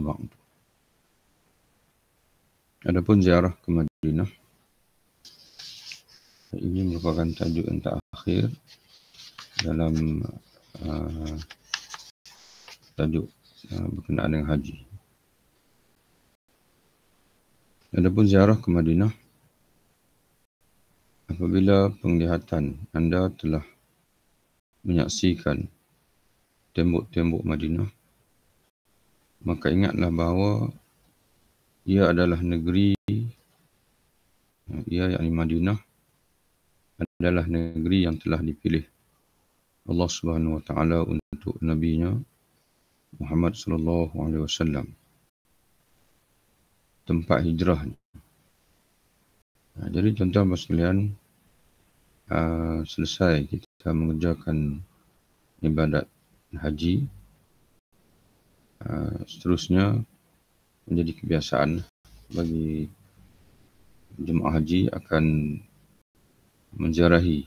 ba'd. Adapun ziarah ke Madinah, ini merupakan tajuk yang terakhir dalam tajuk berkenaan dengan haji. Adapun ziarah ke Madinah, apabila penglihatan anda telah menyaksikan tembok-tembok Madinah, maka ingatlah bahawa ia adalah negeri, ia yakni Madinah adalah negeri yang telah dipilih Allah Subhanahu wa taala untuk nabinya Muhammad sallallahu alaihi wasallam, tempat hijrah. Jadi tuan-tuan sekalian, selesai kita mengerjakan ibadat haji, seterusnya menjadi kebiasaan bagi jemaah haji akan menziarahi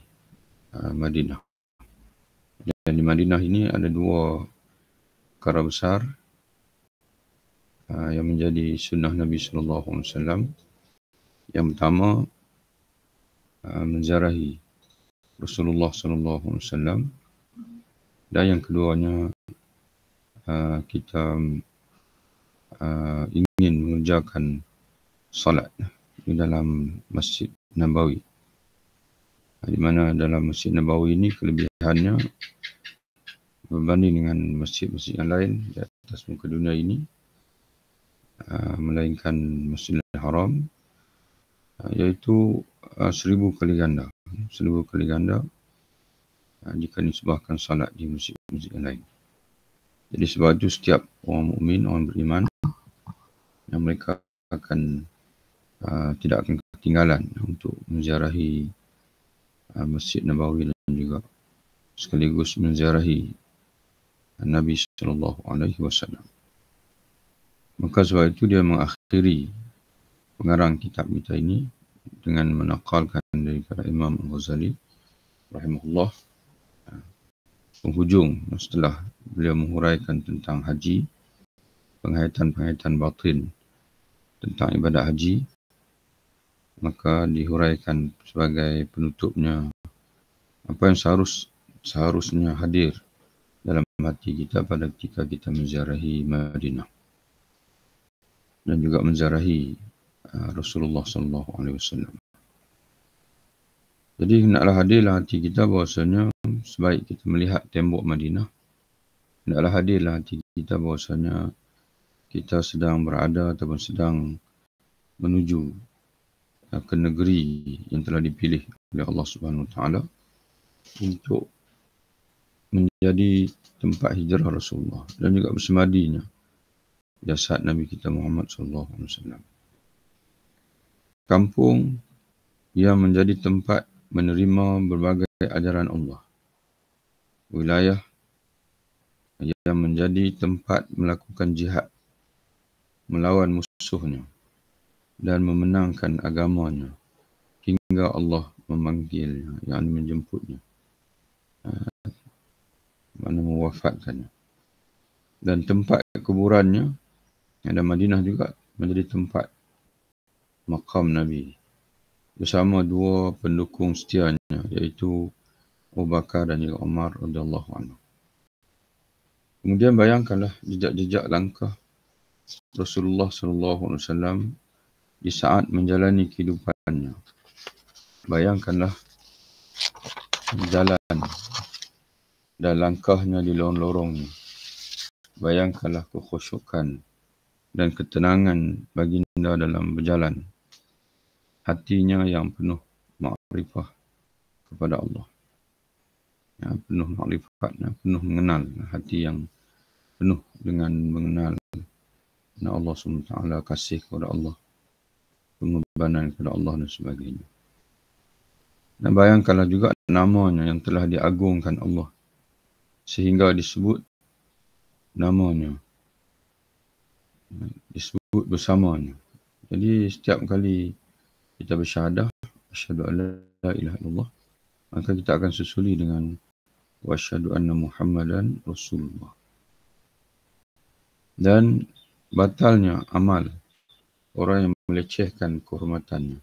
Madinah. Dan di Madinah ini ada dua perkara besar yang menjadi sunnah Nabi sallallahu alaihi wasallam. Yang pertama, menziarahi Rasulullah sallallahu alaihi wasallam, dan yang keduanya kita ingin mengerjakan salat di dalam Masjid Nabawi. Di mana dalam Masjid Nabawi ini kelebihannya berbanding dengan masjid-masjid yang lain di atas muka dunia ini, melainkan Masjidil Haram, iaitu 1000 kali ganda. 1000 kali ganda jika disebabkan salat di masjid-masjid yang lain. Jadi sebab itu setiap orang mukmin, orang beriman, yang mereka akan tidak akan ketinggalan untuk menziarahi Masjid Nabawi dan juga sekaligus menziarahi Nabi sallallahu alaihi wasallam. Maka sebab itu dia mengakhiri pengarang kitab kita ini dengan menakalkan daripada Imam Al-Ghazali rahimahullah, penghujung setelah beliau menghuraikan tentang haji, penghayatan-penghayatan batin tentang ibadat haji, maka dihuraikan sebagai penutupnya apa yang seharusnya hadir dalam hati kita pada ketika kita menziarahi Madinah dan juga menziarahi Rasulullah sallallahu alaihi wasallam. Jadi hendaklah hadirlah hati kita bahwasanya sebaik kita melihat tembok Madinah, hendaklah hadirlah hati kita bahwasanya kita sedang berada ataupun sedang menuju ke negeri yang telah dipilih oleh Allah Subhanahu wa taala untuk menjadi tempat hijrah Rasulullah dan juga bersemadinya jasad Nabi kita Muhammad sallallahu alaihi wasallam. Kampung yang menjadi tempat menerima berbagai ajaran Allah. Wilayah yang menjadi tempat melakukan jihad melawan musuhnya dan memenangkan agamanya hingga Allah memanggilnya, yakni menjemputnya, mana mewafatkannya. Dan tempat kuburannya ada Madinah juga menjadi tempat makam Nabi bersama dua pendukung setianya, iaitu Abu Bakar dan juga Umar radhiyallahu anhu. Kemudian bayangkanlah jejak-jejak langkah Rasulullah sallallahu alaihi wasallam di saat menjalani kehidupannya. Bayangkanlah jalan dan langkahnya di lorong-lorongnya. Bayangkanlah kekhusyukan dan ketenangan baginda dalam berjalan. Hatinya yang penuh makrifah kepada Allah. Yang penuh makrifat, yang penuh mengenal. Hati yang penuh dengan mengenal Allah SWT, kasih kepada Allah, pengorbanan kepada Allah dan sebagainya. Dan bayangkanlah juga namanya yang telah diagungkan Allah sehingga disebut namanya, disebut bersamanya. Jadi setiap kali kita bersyahadah asyhadu an la ilaha illallah, maka kita akan susuli dengan wa asyhadu anna Muhammadan Rasulullah. Dan batalnya amal orang yang melecehkan kehormatannya.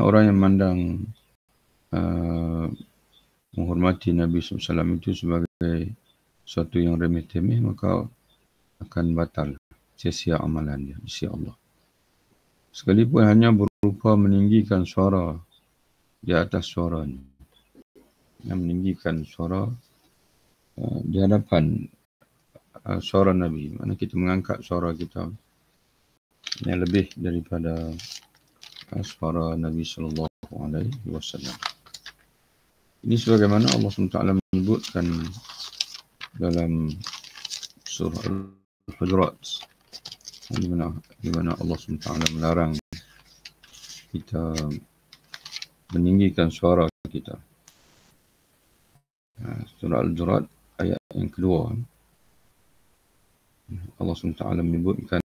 Orang yang memandang menghormati Nabi SAW itu sebagai suatu yang remeh-temeh, maka akan batal, sia-sia amalannya, insya Allah. Sekalipun hanya berupa meninggikan suara di atas suaranya, yang meninggikan suara di hadapan suara Nabi, mana kita mengangkat suara kita yang lebih daripada suara Nabi SAW. Ini sebagaimana Allah SWT menyebutkan dalam surah Al-Hujurat, di mana Allah SWT melarang kita meninggikan suara kita. Surah Al-Hujurat ayat yang kedua, Allah SWT menyebutkan,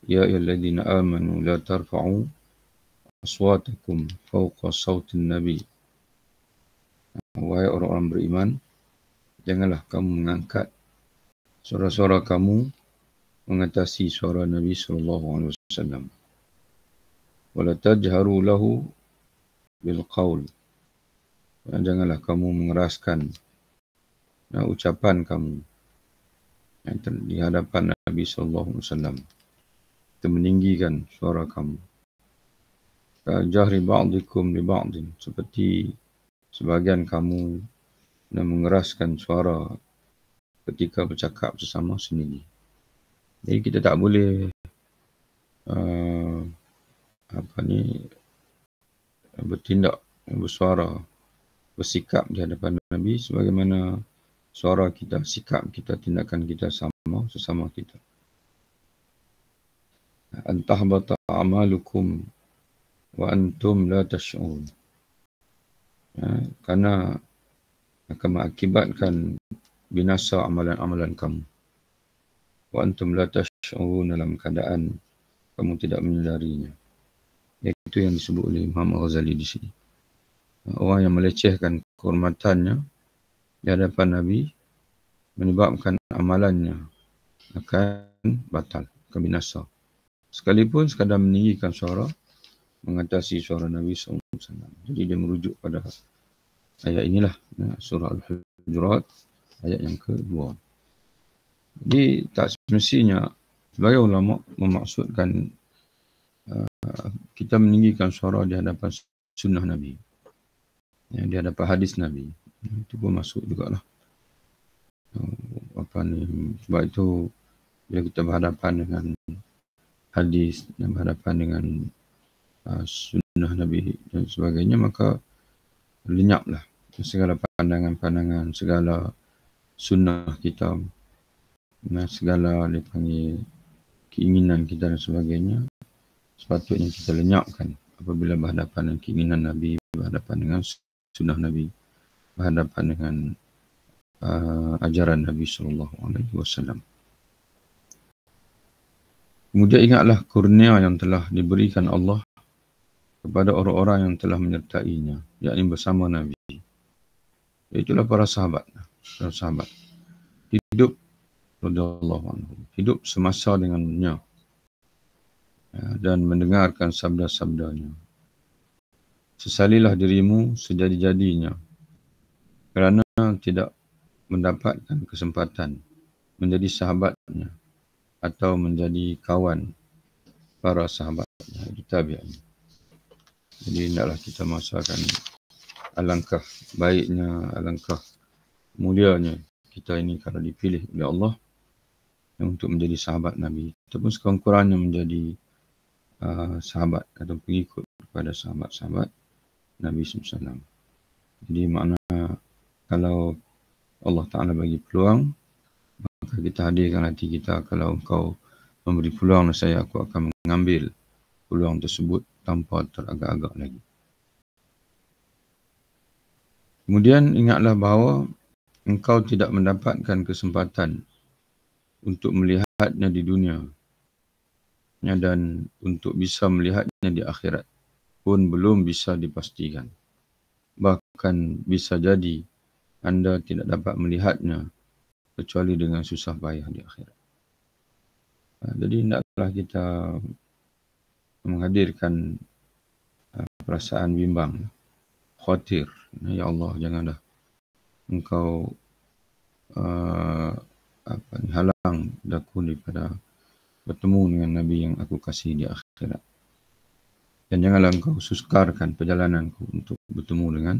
Ya ayyuhalladzina amanu la tarfa'u aswatakum fawqa sautin nabi. Wahai orang-orang beriman, janganlah kamu mengangkat suara-suara kamu mengatasi suara Nabi SAW. Wala tajharu lahu bil qaul. Dan janganlah kamu mengeraskan ucapan kamu yang di hadapan Nabi SAW. Itu meninggikan suara kamu. Jahri ba'dikum li ba'din. Seperti sebagian kamu mengeraskan suara ketika bercakap sesama sendiri. Jadi kita tak boleh bertindak, bersuara, bersikap di hadapan Nabi sebagaimana suara kita, sikap kita, tindakan kita sama sesama kita. Antahbata amalukum wa antum la tash'urun. Karena akan mengakibatkan binasa amalan-amalan kamu. Wa antum la tash'urun, dalam keadaan kamu tidak menyadarinya. Itu yang disebut oleh Imam Al-Ghazali di sini. Orang yang melecehkan kehormatannya di hadapan Nabi menyebabkan amalannya akan batal, akan binasa. Sekalipun sekadar meninggikan suara mengatasi suara Nabi SAW. Jadi dia merujuk pada ayat inilah, surah Al-Hujurat ayat yang kedua. Jadi tak semestinya sebagai ulama memaksudkan kita meninggikan suara di hadapan sunnah Nabi, di hadapan hadis Nabi. Itu pun masuk jugalah. Sebab itu bila kita berhadapan dengan hadis dan berhadapan dengan sunnah Nabi dan sebagainya, maka lenyaplah segala pandangan-pandangan, segala sunnah kita, segala dipanggil keinginan kita dan sebagainya. Sepatutnya kita lenyapkan apabila berhadapan dengan keinginan Nabi, berhadapan dengan sunnah Nabi, berhadapan dengan ajaran Nabi SAW. Kemudian ingatlah kurnia yang telah diberikan Allah kepada orang-orang yang telah menyertainya, yakni bersama Nabi. Itulah para sahabat. Hidup radhiyallahu anhu, hidup semasa dengannya dan mendengarkan sabda-sabdanya. Sesalilah dirimu sejadi-jadinya kerana tidak mendapatkan kesempatan menjadi sahabatnya atau menjadi kawan para sahabatnya, itu tabi'in. Jadi hendaklah kita merasakan alangkah baiknya, alangkah mulianya kita ini kalau dipilih oleh Allah untuk menjadi sahabat Nabi, ataupun sekurang-kurangnya menjadi sahabat atau pengikut kepada sahabat-sahabat Nabi SAW. Jadi makna kalau Allah Ta'ala bagi peluang, maka kita hadirkan hati kita. Kalau engkau memberi peluang, aku akan mengambil peluang tersebut tanpa teragak-agak lagi. Kemudian ingatlah bahawa engkau tidak mendapatkan kesempatan untuk melihatnya di dunia dan untuk bisa melihatnya di akhirat pun belum bisa dipastikan. Bahkan bisa jadi anda tidak dapat melihatnya kecuali dengan susah payah di akhirat. Jadi hendaklah kita menghadirkan perasaan bimbang, khawatir. Ya Allah, janganlah Engkau halang daku daripada bertemu dengan Nabi yang aku kasih di akhirat. Dan janganlah Engkau suskarkan perjalananku untuk bertemu dengan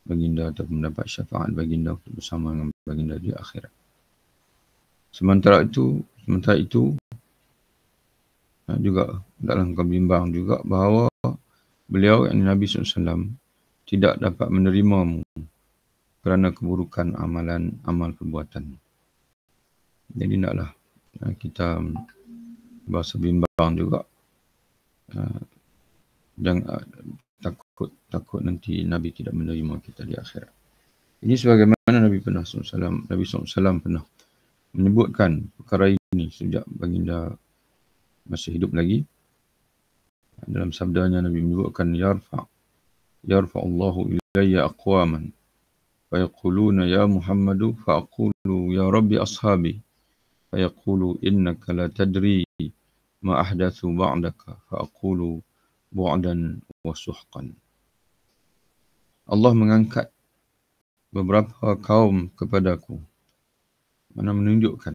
baginda atau mendapat syafaat baginda untuk bersama dengan baginda di akhirat. Sementara itu juga dalam Engkau bimbang juga bahawa beliau yang Nabi SAW tidak dapat menerimamu kerana keburukan amal perbuatan. Jadi hendaklah kita berasa bimbang juga. Jangan takut nanti Nabi tidak menerima kita di akhirat. Ini sebagaimana Nabi SAW pernah menyebutkan perkara ini sejak baginda masih hidup lagi. Dalam sabdanya Nabi menyebutkan yarfa'ullahu ilayya aqwaman fayaquluna ya Muhammadu fa'aqulu ya Rabbi ashabi fayaqulu innaka la tadri ma ahdathu ba'daka fa'aqulu bu'dan wa suhqan. Allah mengangkat beberapa kaum kepadaku, mana menunjukkan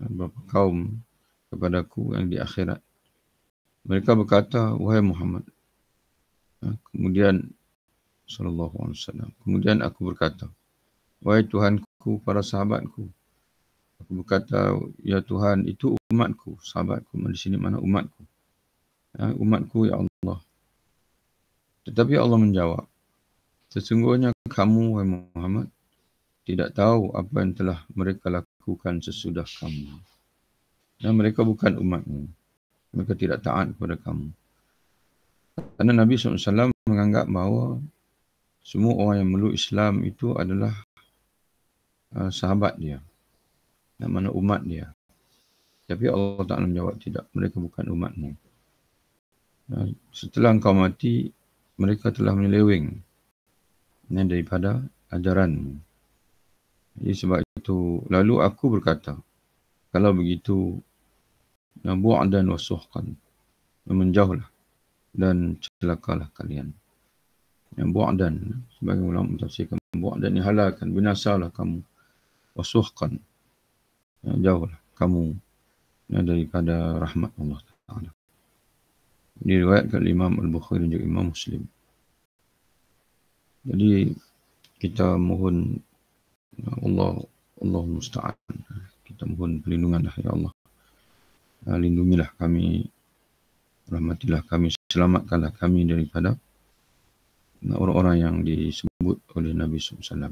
beberapa kaum kepadaku yang di akhirat. Mereka berkata, wahai Muhammad. Kemudian sallallahu alaihi wasallam. Kemudian aku berkata, wahai Tuhanku, para sahabatku. Aku berkata, ya Tuhan, itu umatku, sahabatku. Di sini mana umatku? Umatku ya Allah. Tetapi Allah menjawab, sesungguhnya kamu, wahai Muhammad, tidak tahu apa yang telah mereka lakukan sesudah kamu. Dan mereka bukan umatmu. Mereka tidak taat kepada kamu. Karena Nabi SAW menganggap bahawa semua orang yang meluk Islam itu adalah sahabat dia. Dan mana umat dia. Tapi Allah Ta'ala menjawab tidak. Mereka bukan umatmu. Setelah engkau mati, mereka telah menyeleweng daripada ajaranmu. Jadi sebab itu, lalu aku berkata, kalau begitu, bu'dan wa suhqan, menjauhlah dan celakalah kalian. Yang bu'dan, sebagai ulama mentafsirkan, bu'dan ni halakan, binasalah kamu. Wa suhqan, jauhlah kamu daripada rahmat Allah Ta'ala. Diriwayatkan Imam Al-Bukhari dan juga Imam Muslim. Jadi kita mohon Allah musta'an. Kita mohon perlindungan ya Allah. Lindungilah kami, rahmatilah kami, selamatkanlah kami daripada orang-orang yang disebut oleh Nabi SAW.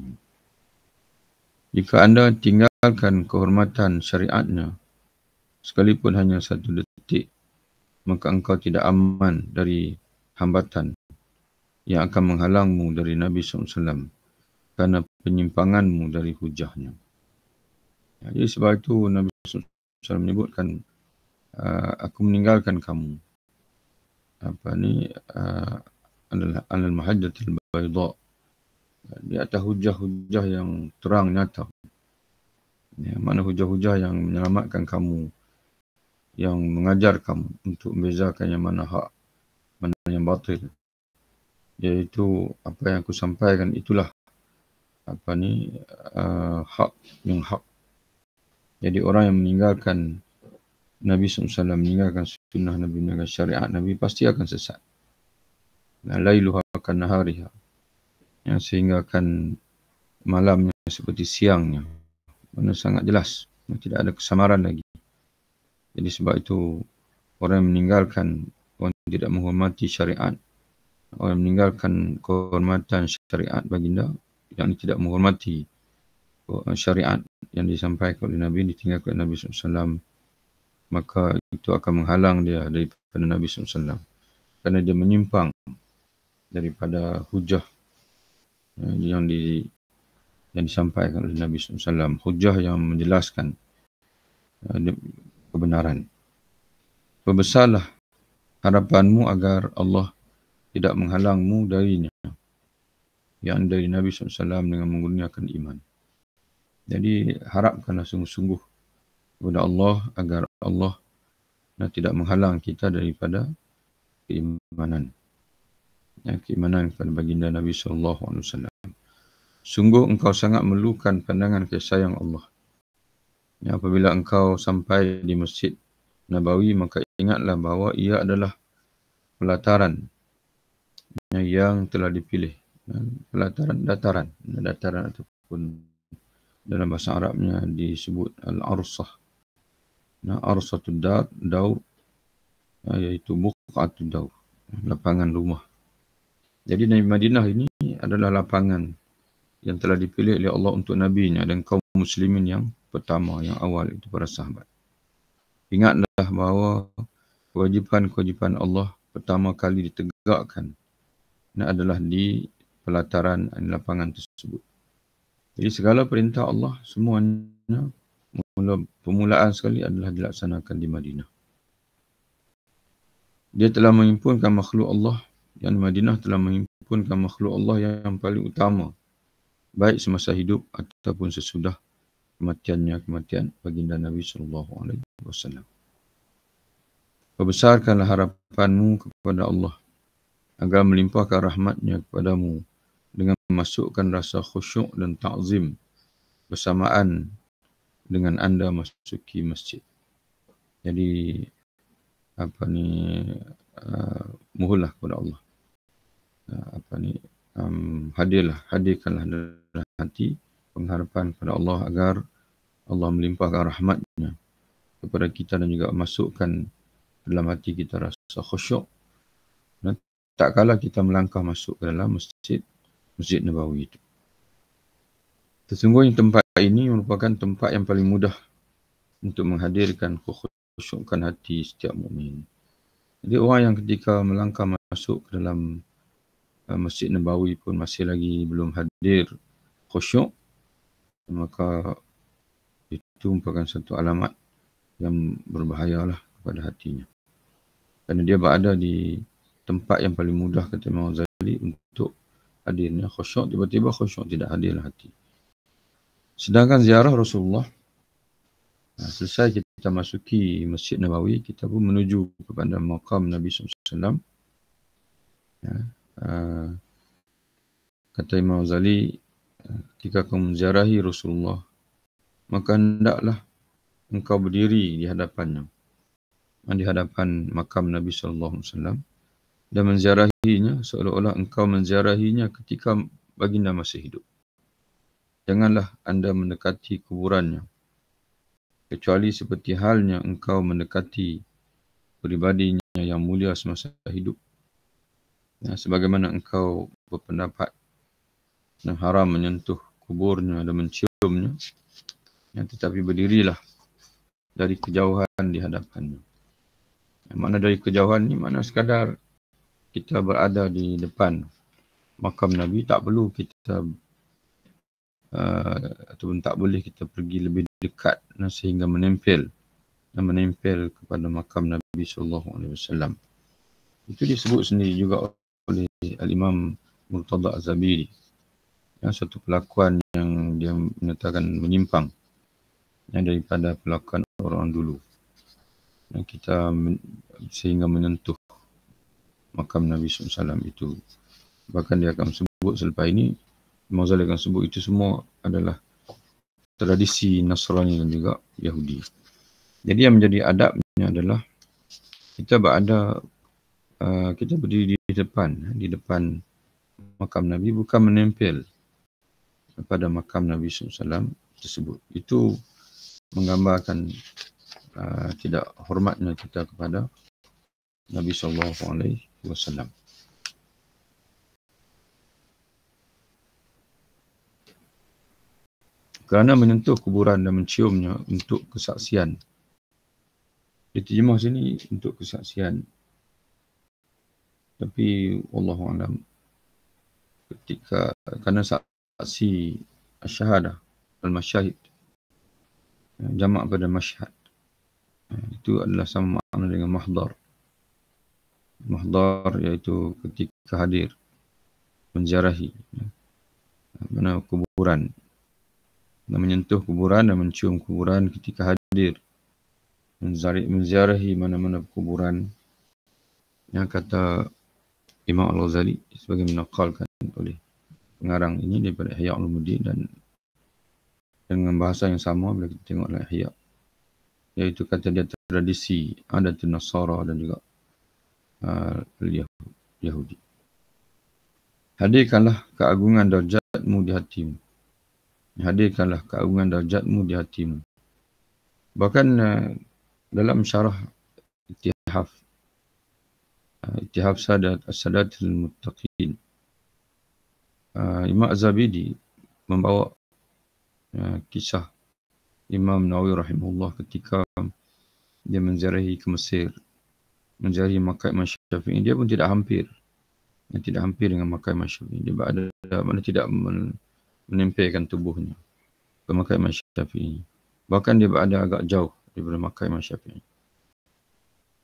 Jika anda tinggalkan kehormatan syariatnya, sekalipun hanya satu detik, maka engkau tidak aman dari hambatan yang akan menghalangmu dari Nabi SAW karena penyimpanganmu dari hujahnya. Jadi sebab itu Nabi SAW menyebutkan, aku meninggalkan kamu. Adalah alal mahajjatil bayda. Di atas hujah-hujah yang terang nyata. Mana hujah-hujah yang menyelamatkan kamu, yang mengajar kamu untuk membezakan yang mana hak, mana yang batil. Iaitu apa yang aku sampaikan itulah hak yang hak. Jadi orang yang meninggalkan Nabi SAW, meninggalkan sunnah Nabi, meninggalkan syariat Nabi, pasti akan sesat. Lailuha kan nahariha. Sehingga akan malamnya seperti siangnya. Mana sangat jelas. Tidak ada kesamaran lagi. Jadi sebab itu, orang yang meninggalkan, orang yang tidak menghormati syariat, orang yang meninggalkan kehormatan syariat baginda, yang tidak menghormati syariat yang disampaikan oleh Nabi, ditinggalkan oleh Nabi SAW, maka itu akan menghalang dia daripada Nabi SAW. Kerana dia menyimpang daripada hujah yang disampaikan oleh Nabi SAW. Hujah yang menjelaskan kebenaran. Perbesarlah harapanmu agar Allah tidak menghalangmu darinya, yang dari Nabi SAW dengan menggunakan iman. Jadi harapkanlah sungguh-sungguh kepada Allah agar Allah dan tidak menghalang kita daripada keimanan. Keimanan kepada baginda Nabi SAW. Sungguh engkau sangat memerlukan pandangan kasih sayang Allah. Apabila engkau sampai di Masjid Nabawi, maka ingatlah bahawa ia adalah pelataran yang telah dipilih. Pelataran dataran ataupun dalam bahasa Arabnya disebut Al-Arsah. Arsatud Daur, iaitu Buqatud Daur, lapangan rumah. Jadi Nabi Madinah ini adalah lapangan yang telah dipilih oleh Allah untuk Nabi-Nya dan kaum muslimin yang pertama, yang awal, itu para sahabat. Ingatlah bahawa kewajipan-kewajipan Allah pertama kali ditegakkan adalah di pelataran lapangan tersebut. Jadi segala perintah Allah semuanya permulaan sekali adalah dilaksanakan di Madinah. Dia telah menghimpunkan makhluk Allah, yang Madinah telah menghimpunkan makhluk Allah yang paling utama, baik semasa hidup ataupun sesudah kematian baginda Nabi SAW. Perbesarkanlah harapanmu kepada Allah agar melimpahkan rahmat-Nya kepadamu dengan memasukkan rasa khusyuk dan ta'zim bersamaan dengan anda masuki masjid. Jadi mohonlah kepada Allah. Hadirkanlah dalam hati pengharapan kepada Allah agar Allah melimpahkan rahmat-Nya kepada kita dan juga masukkan dalam hati kita rasa khusyuk. Dan tak kala kita melangkah masuk ke dalam Masjid Nabawi itu. Sesungguhnya tempat ini merupakan tempat yang paling mudah untuk menghadirkan khusyukan hati setiap mukmin. Jadi orang yang ketika melangkah masuk ke dalam Masjid Nabawi pun masih lagi belum hadir khusyuk, maka itu merupakan satu alamat yang berbahayalah kepada hatinya. Kerana dia berada di tempat yang paling mudah, kata Imam Ghazali, untuk hadirnya khusyuk, tiba-tiba khusyuk tidak hadirlah hati. Sedangkan ziarah Rasulullah, selesai kita masuki Masjid Nabawi, kita pun menuju kepada makam Nabi SAW. Kata Imam Ghazali, ketika kamu menziarahi Rasulullah, maka hendaklah engkau berdiri di hadapannya, di hadapan makam Nabi SAW, dan menziarahinya seolah-olah engkau menziarahinya ketika baginda masih hidup. Janganlah anda mendekati kuburannya, kecuali seperti halnya engkau mendekati pribadinya yang mulia semasa hidup. Sebagaimana engkau berpendapat yang haram menyentuh kuburnya dan menciumnya, tetapi berdirilah dari kejauhan di hadapannya. Makna dari kejauhan ni, makna sekadar kita berada di depan makam Nabi, tak perlu kita ataupun tak boleh kita pergi lebih dekat sehingga menempel kepada makam Nabi SAW. Itu disebut sendiri juga oleh Al-Imam Murtada Az-Zabiri, satu pelakuan yang dia menyatakan menyimpang daripada pelakuan orang dulu, kita sehingga menyentuh makam Nabi SAW itu. Bahkan dia akan sebut selepas ini, Imam Ghazali akan sebut itu semua adalah tradisi Nasrani dan juga Yahudi. Jadi yang menjadi adabnya adalah kita berdiri di depan makam Nabi, bukan menempel kepada makam Nabi SAW tersebut. Itu menggambarkan tidak hormatnya kita kepada Nabi SAW. Kerana menyentuh kuburan dan menciumnya untuk kesaksian. Diterjemah sini untuk kesaksian. Tapi wallahu a'lam, kerana saksi syahadah, al-masyahid, jamak pada masyhad, itu adalah sama makna dengan mahdar. Mahdar iaitu ketika hadir, menziarahi mana kuburan, dan menyentuh kuburan dan mencium kuburan ketika hadir menziarahi mana-mana kuburan. Yang kata Imam Al-Ghazali sebagai menakalkan oleh pengarang ini daripada Ihya Ulumuddin, dan dengan bahasa yang sama bila kita tengok dalam Ihya, iaitu kata dia tradisi adat Nasara dan juga Yahudi. Hadirkanlah keagungan darjatmu di hatimu. Hadirkanlah keagungan darjatmu di hatimu. Bahkan dalam syarah Ittihaf Sadatul Muttaqin, Imam Az-Zabidi membawa kisah Imam Nawawi rahimahullah ketika dia menziarahi ke Mesir, menziarahi makam Imam Syafi'i. Dia pun tidak hampir dengan makam Imam Syafi'i. Dia berada mana tidak menempelkan tubuhnya ke makam Imam Syafi'i. Bahkan dia berada agak jauh daripada makam Imam Syafi'i.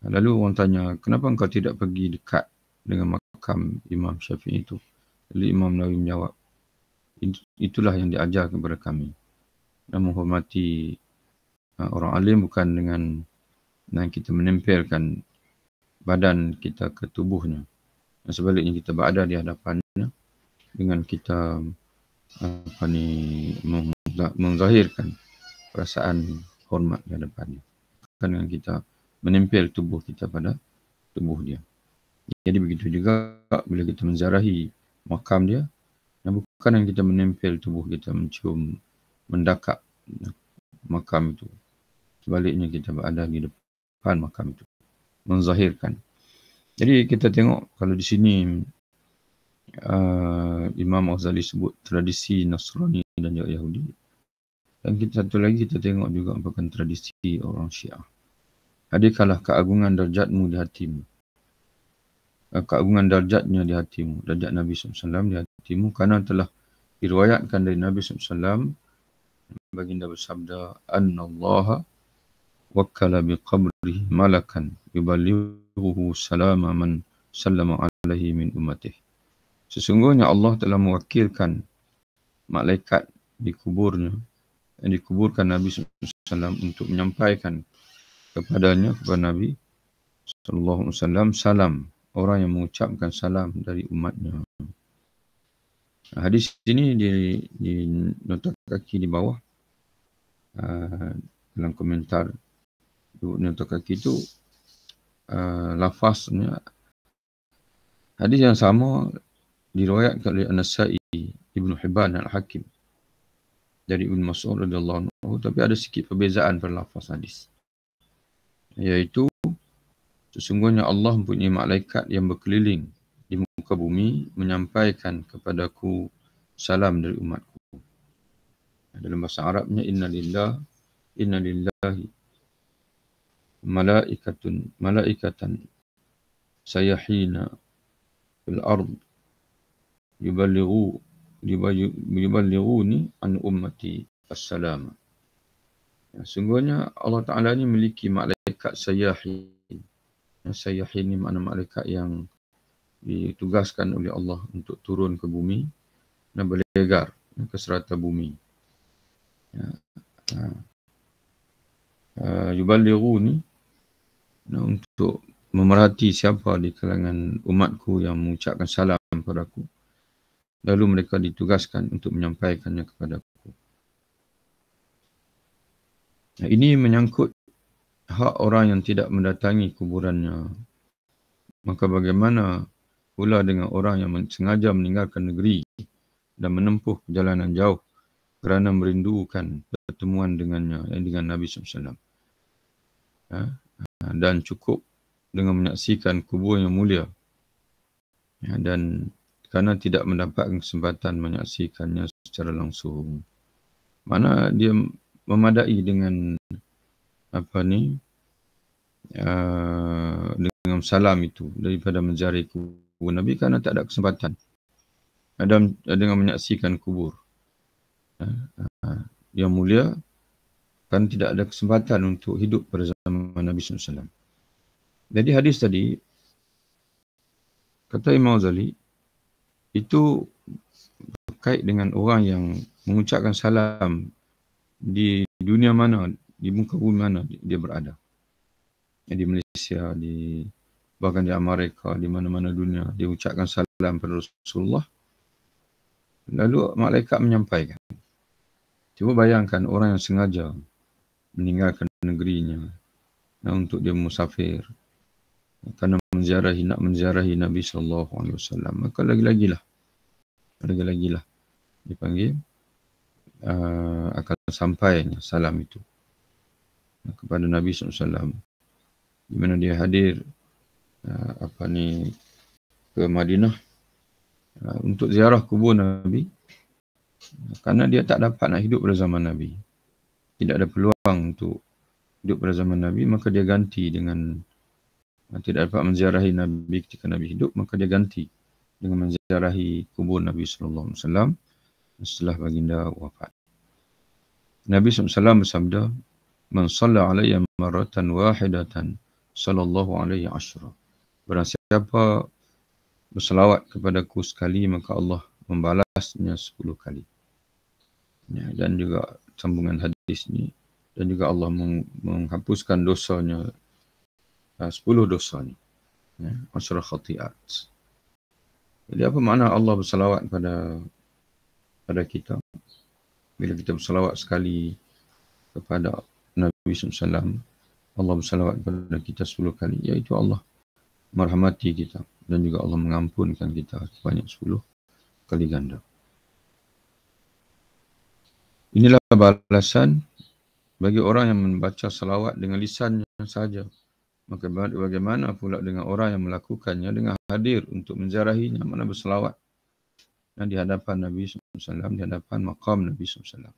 Lalu orang tanya, kenapa engkau tidak pergi dekat dengan makam Imam Syafi'i itu? Lalu Imam Nawawi menjawab, itulah yang diajar kepada kami. Dan menghormati orang alim bukan dengan kita menempelkan badan kita ke tubuhnya. Dan sebaliknya kita berada di hadapannya dengan kita menzahirkan perasaan hormat di hadapannya. Bukan dengan kita menempel tubuh kita pada tubuh dia. Jadi begitu juga bila kita menziarahi makam dia, dan bukan yang kita menempel tubuh kita, mencium, mendakap makam itu. Sebaliknya kita berada di depan makam itu, menzahirkan. Jadi kita tengok kalau di sini Imam Al-Ghazali sebut tradisi Nasrani dan juga Yahudi. Dan satu lagi kita tengok juga merupakan tradisi orang Syiah. Hadirkanlah keagungan darjatmu di hatimu. Keagungan darjatnya di hatimu. Darjat Nabi SAW di hatimu. Kerana telah diriwayatkan dari Nabi SAW, baginda bersabda, Anna Allah wakkala biqabrihi malakan yuballighuhu salama man sallama alaihi min umatih. Sesungguhnya Allah telah mewakilkan malaikat di kuburnya, yang dikuburkan Nabi SAW, untuk menyampaikan kepada Nabi SAW salam, orang yang mengucapkan salam dari umatnya. Hadis ini di nota kaki di bawah, dalam komentar nota kaki itu, lafaznya hadis yang sama diriwayatkan oleh An-Nasa'i, Ibnu Hibban dan Al-Hakim dari Ibnu Mas'ud radhiyallahu anhu, tapi ada sedikit perbezaan pada lafaz hadis, iaitu sesungguhnya Allah mempunyai malaikat yang berkeliling di muka bumi menyampaikan kepadaku salam dari umatku. Dalam bahasa Arabnya, inna lillahi malaikatan sayahina fil ard yuballighuni an ummati assalam. Sungguhnya Allah Ta'ala ini memiliki malaikat sayyahin. Sayyahin ini makna malaikat yang ditugaskan oleh Allah untuk turun ke bumi dan berlegar ke serata bumi. Yuballighuni, untuk memerhati siapa di kalangan umatku yang mengucapkan salam kepadaku, lalu mereka ditugaskan untuk menyampaikannya kepadaku. Ini menyangkut hak orang yang tidak mendatangi kuburannya. Maka bagaimana pula dengan orang yang sengaja meninggalkan negeri dan menempuh perjalanan jauh kerana merindukan pertemuan dengannya, dengan Nabi SAW. Dan cukup dengan menyaksikan kubur yang mulia, dan kerana tidak mendapat kesempatan menyaksikannya secara langsung. Mana dia memadai dengan dengan salam itu daripada menziarahi kubur Nabi, kerana tak ada kesempatan dengan menyaksikan kubur yang mulia, kan tidak ada kesempatan untuk hidup pada zaman Nabi SAW. Jadi hadis tadi, kata Imam Ghazali, itu berkait dengan orang yang mengucapkan salam di dunia mana, di muka bumi mana dia berada. di Malaysia, bahkan di Amerika, di mana-mana dunia, dia ucapkan salam pada Rasulullah. Lalu malaikat menyampaikan. Cuba bayangkan orang yang sengaja meninggalkan negerinya untuk dia musafir kerana nak menziarahi Nabi SAW. Maka lagi-lagilah dipanggil akan sampainya salam itu kepada Nabi SAW, di mana dia hadir ke Madinah untuk ziarah kubur Nabi, kerana dia tak dapat nak hidup pada zaman Nabi. Tidak ada peluang untuk hidup pada zaman Nabi, maka dia ganti dengan tidak dapat menziarahi Nabi ketika Nabi hidup, maka dia ganti dengan menziarahi kubur Nabi SAW setelah baginda wafat. Nabi SAW bersabda, "Man shalla alayya marratan wahidatan sallallahu alaihi asyra." Barang siapa berselawat kepadaku sekali, maka Allah membalasnya 10 kali. Ya, dan juga sambungan hadis ni, dan juga Allah menghapuskan dosanya 10 dosa ni. Ya, asyra khati'at. Jadi apa makna Allah berselawat pada kita? Bila kita berselawat sekali kepada Nabi SAW, Allah berselawat kepada kita 10 kali, iaitu Allah merahmati kita dan juga Allah mengampunkan kita sebanyak 10 kali ganda. Inilah balasan bagi orang yang membaca salawat dengan lisannya saja. Maka bagaimana pula dengan orang yang melakukannya dengan hadir untuk menziarahinya, mana berselawat di hadapan Nabi SAW, di hadapan maqam Nabi SAW.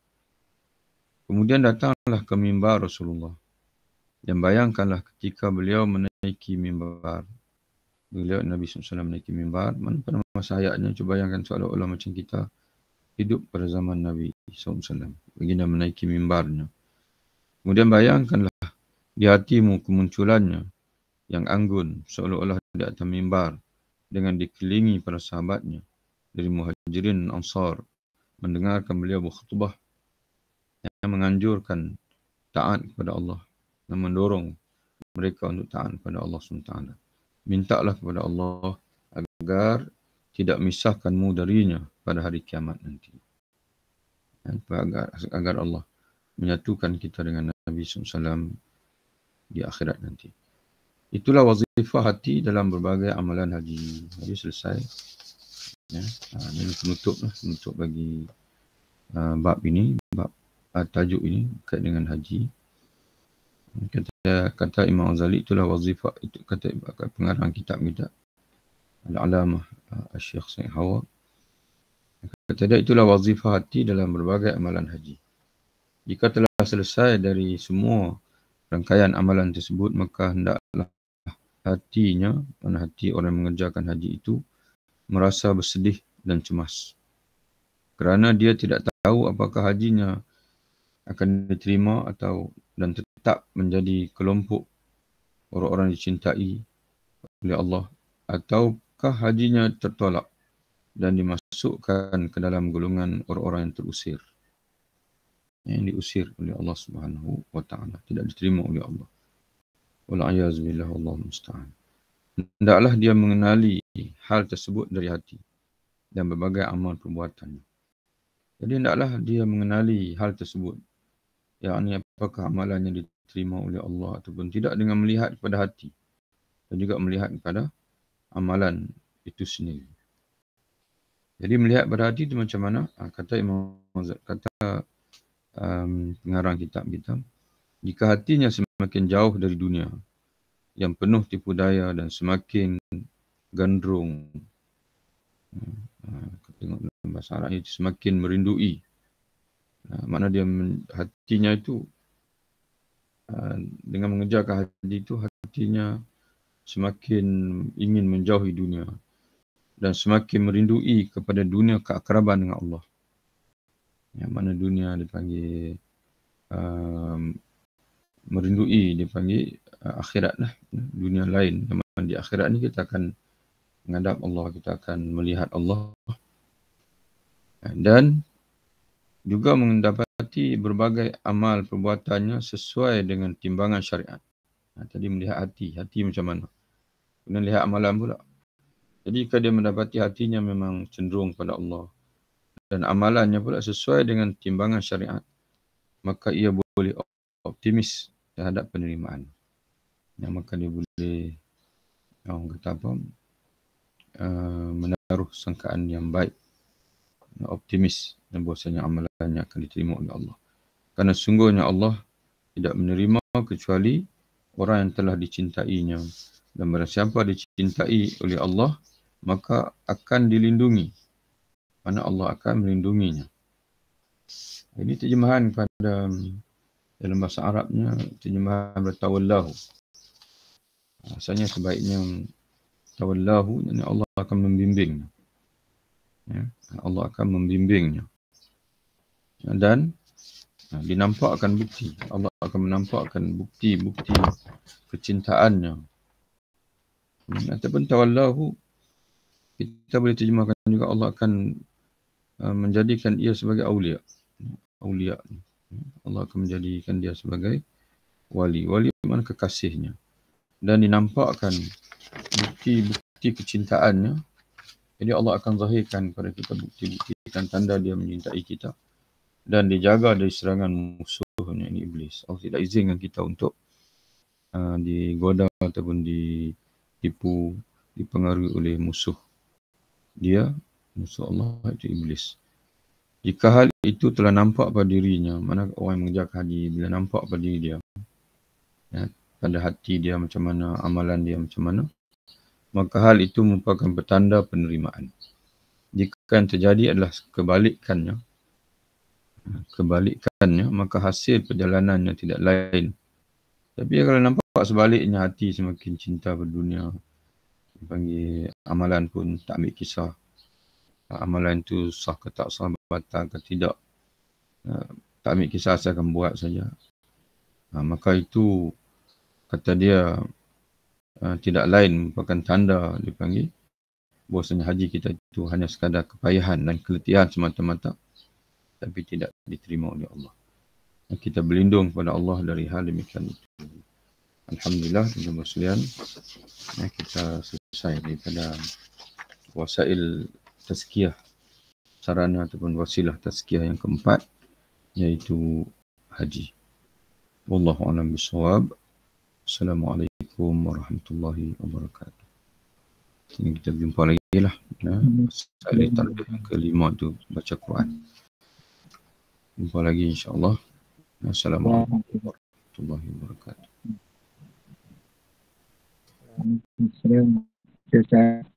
Kemudian datanglah ke mimbar Rasulullah. Dan bayangkanlah ketika beliau menaiki mimbar. Beliau Nabi SAW menaiki mimbar. Mana pada masa hayatnya, cuba bayangkan seolah-olah macam kita hidup pada zaman Nabi SAW. Baginda menaiki mimbarnya. Kemudian bayangkanlah di hatimu kemunculannya yang anggun seolah-olah di atas mimbar dengan dikelilingi para sahabatnya dari Muhajirin dan Ansar, mendengarkan beliau berkhutbah yang menganjurkan taat kepada Allah dan mendorong mereka untuk taat kepada Allah SWT. Mintalah kepada Allah agar tidak misahkanmu darinya pada hari kiamat nanti. Agar Allah menyatukan kita dengan Nabi SAW di akhirat nanti. Itulah wazifah hati dalam berbagai amalan haji. Jadi selesai. Ya, ini penutup bagi bab ini, bab tajuk ini berkait dengan haji. Kata Imam Ghazali, itulah wazifah, itu kata pengarang kitab kita, Al-Alamah Syekh Said Hawa. Kata dia, itulah wazifah hati dalam berbagai amalan haji. Jika telah selesai dari semua rangkaian amalan tersebut, maka hendaklah hatinya, mana hati orang yang mengerjakan haji itu, merasa bersedih dan cemas. Kerana dia tidak tahu apakah hajinya akan diterima dan tetap menjadi kelompok orang-orang dicintai oleh Allah, ataukah hajinya tertolak dan dimasukkan ke dalam golongan orang-orang yang terusir, yang diusir oleh Allah Subhanahu wa taala, tidak diterima oleh Allah. Wal-'iyadzubillah, Allahu musta'an. Hendaklah dia mengenali hal tersebut dari hati dan berbagai amal perbuatannya. Jadi hendaklah dia mengenali hal tersebut, yakni apakah amalannya diterima oleh Allah ataupun tidak, dengan melihat kepada hati dan juga melihat kepada amalan itu sendiri. Jadi melihat pada hati itu macam mana? Kata pengarang kitab kita, jika hatinya semakin jauh dari dunia yang penuh tipu daya dan semakin gandrung, tengok dalam bahasa Arab itu semakin merindui, makna dia hatinya itu dengan mengejarkan hati itu, hatinya semakin ingin menjauhi dunia dan semakin merindui kepada dunia keakraban dengan Allah. Yang mana dunia dipanggil merindui, dipanggil akhirat lah, dunia lain. Di akhirat ni kita akan menghadap Allah, kita akan melihat Allah dan juga mendapati berbagai amal perbuatannya sesuai dengan timbangan syariat. Tadi melihat hati macam mana. Kemudian lihat amalan pula. Jadi jika dia mendapati hatinya memang cenderung pada Allah dan amalannya pula sesuai dengan timbangan syariat, maka ia boleh optimis terhadap penerimaan. Maka dia boleh, orang kata apa, menaruh sangkaan yang baik, optimis, dan bahasanya amalannya akan diterima oleh Allah. Karena sungguhnya Allah tidak menerima kecuali orang yang telah dicintainya. Dan barang siapa dicintai oleh Allah, maka akan dilindungi. Mana Allah akan melindunginya. Ini terjemahan pada dalam bahasa Arabnya, terjemahan bertawallahu. Asalnya sebaiknya tawallahu, yani Allah akan membimbingnya. Allah akan membimbingnya. Dan dinampakkan bukti. Allah akan menampakkan bukti-bukti kecintaannya. Ataupun tawallahu, kita boleh terjemahkan juga Allah akan menjadikan ia sebagai awliya. Allah akan menjadikan dia sebagai wali. Wali mana kekasihnya. Dan dinampakkan bukti-bukti kecintaannya. Jadi Allah akan zahirkan kepada kita bukti-bukti dan tanda dia mencintai kita. Dan dijaga dari serangan musuhnya, ini iblis. Allah tidak izinkan kita untuk digoda ataupun ditipu, dipengaruhi oleh musuh dia, musuh Allah itu iblis. Jika hal itu telah nampak pada dirinya, mana orang yang mengejar haji, bila nampak pada diri dia, pada hati dia macam mana, amalan dia macam mana, maka hal itu merupakan petanda penerimaan. Jika yang terjadi adalah kebalikannya, maka hasil perjalanannya tidak lain. Tapi kalau nampak sebaliknya, hati semakin cinta berdunia, panggil amalan pun tak ambil kisah. Amalan itu sah ke tak sah, batal ke tidak, tak ambil kisah, saya akan buat saja. Maka itu kata dia tidak lain merupakan tanda dipanggil bahwasanya haji kita itu hanya sekadar kepayahan dan keletihan semata-mata, tapi tidak diterima oleh Allah. Kita berlindung kepada Allah dari hal demikian itu. Alhamdulillah, tuan-tuan sekalian, kita selesai daripada wasail tazkiyah, sarana ataupun wasilah tazkiyah yang keempat, iaitu haji. Wallahu a'lam bishawab. Assalamualaikum warahmatullahi wabarakatuh. Ini kita jumpa lagi lah. Wasail tarbiyah yang kelima tu baca Quran. Jumpa lagi insya-Allah. Assalamualaikum warahmatullahi wabarakatuh. Assalamualaikum.